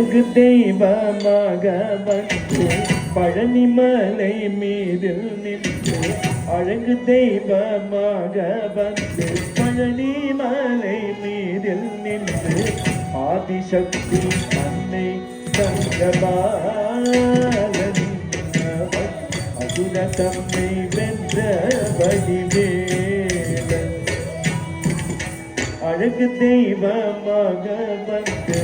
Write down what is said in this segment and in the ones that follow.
அழகு தெய்வமாக வந்து பழனிமலை மீதில் நின்று அழகு தெய்வமாக வந்து பழனிமலை மீதில் நின்று ஆதிசக்தி அன்னை தங்கபாலன் அசுர தம்மை வென்ற வடிவேலன் அழகு தெய்வமாக வந்து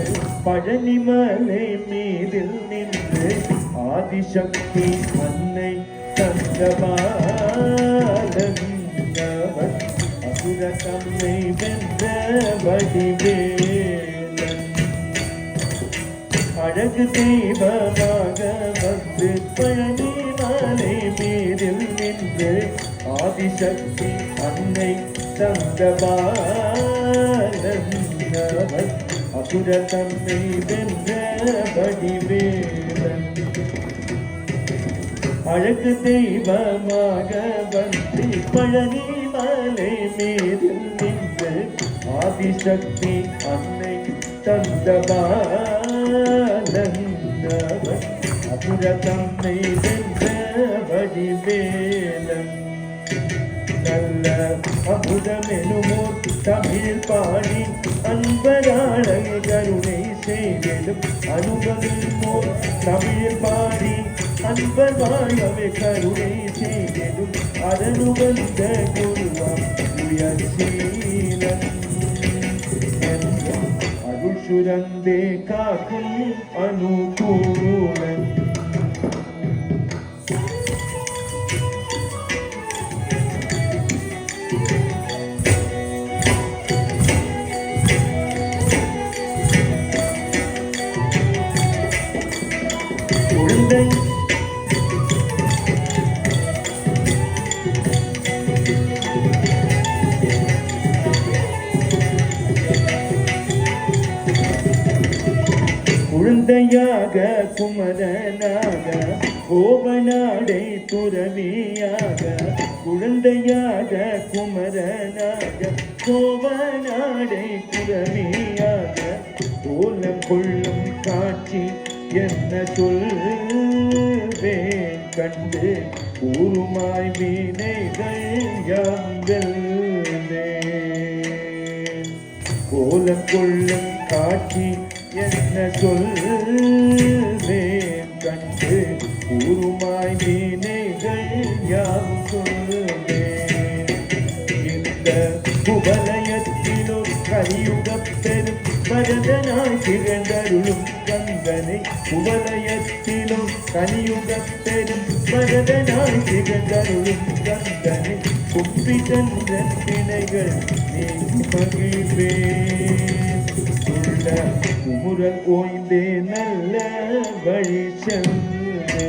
பழனிமலை மீதில் நின்று ஆதிசக்தி அன்னை தங்கபாலன் அசுர தம்மை வென்ற வடிவேலன் அழகு தெய்வமாக வந்து பழனிமலை மீதில் நின்று ஆதிசக்தி அன்னை தங்கபாலன் அசுர தம்மை வென்ற வடிவேலன் அழகு தெய்வமாக வந்து பழனிமலை மீதில் நின்று ஆதிசக்தி அன்னை தங்கபாலன் அசுர தம்மை வென்ற வடிவேலன் நல்ல அமுதமெனுமோர் தமிழ் பாடி அன்பராளை கருணை செய்திடும் அனுபவமோர் தமிழ் பாடி அன்பர் வாழ்வை கருணை செய்திடும் அதனுபந்த குருவாம் உயர்சீலன் அருள் சுரந்தே காக்கும் அனுகூலன் குழந்தையாக குமரனாக கோவநாடை துறவியாக குழந்தையாக குமரனாக கோவநாடை துறவியாக கோலம் கொள்ளும் காட்சி என்ன சொல்வேன் கண்டு கூறுமாய் வீணைகள் யாங்கல்வேன் கோலம் கொள்ளும் காட்சி என்ன சொல்வேன் கண்டு கூறுமாய் வீணைகள் யாவும் சொல்வேன் இந்த குவலயத்திலோ கலியுகப் பெரும் வரதனாய் திகழ்ந்தருளும் கந்தனை குவலயத்திலோ கலியுகப் பெரும் வரதனாய் திகழ்ந்தருளும் கந்தனை கும்பிட்டன்ற திணைகள் நீ மகிழ்வேன் குமுறல் ஓய்ந்தே நல்ல வழி செல்வே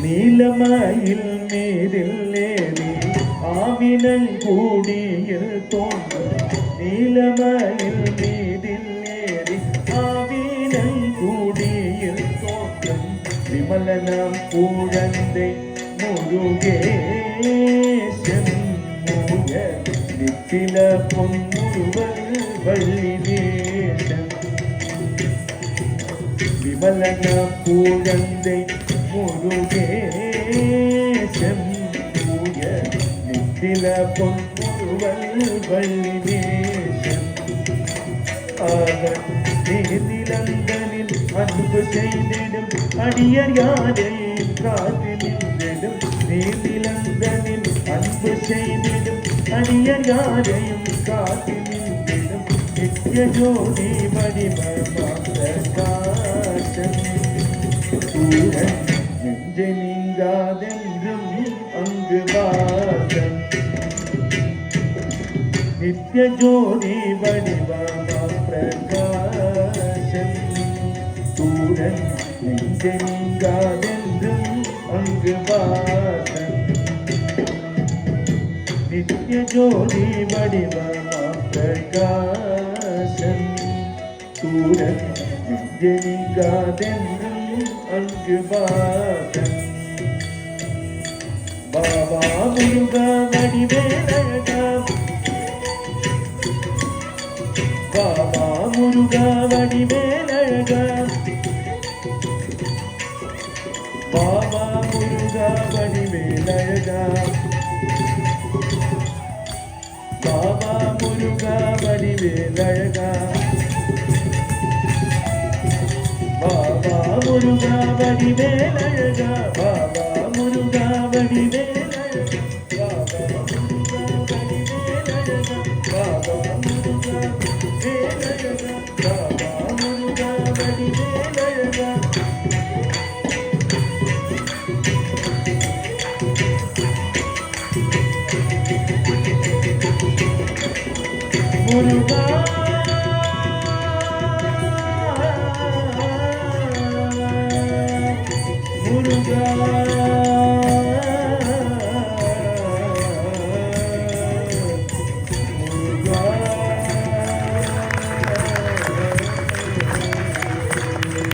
நீலமயில் மீதில் ஏறி ஆவினன் கூடியில் தோன்றும் நீலமயில் மீதில் ஏறி ஆவினன் கூடியில் தோன்றும் விமலனம் குழந்தை முருகேசன் மூய நித்தில பொன்முருவல் வள்ளி நேசன் விமலனம் குழந்தை முருகேசன் தூய நித்தில பொன்முருவல் வள்ளி நேசன் அவன் நீதிலந்தனில் அன்பு செய்திடும் அடியர் யாரையும் காத்து நின்றிடும் நீதிலந்தனில் அன்பு செய்திடும் அடியர் யாரையும் காத்து நின்றிடும் நித்ய ஜோதி வடிவமாசன் சூரன் நெஞ்சை நீங்காதென்றும் அங்கு வாசன் நித்ய ஜோதி வடிவமா பிரகாசன் சூரன் நெஞ்சை நீங்காதென்றும் என்றும் அங்கு வாசன் நித்திய ஜோதி வடிவமாம் பிரகாசன் சூரன் நெஞ்ச நீங்காதென்றும் அங்கு வாசன் பாபா முருகா வடிவேலழகா பாபா முருகா வடிவேலழகா பாபா முருகா வடிவேலழகா பாபா முருகா வடிவேலழகா பாபா முருகா வடிவேலழகா பாபா முருகா வடிவேலழகா பாபா முருகா வடிவேலழகா பாபா முருகா வேலழகா பாபா முருகா வடிவேலழகா முருகா முருகா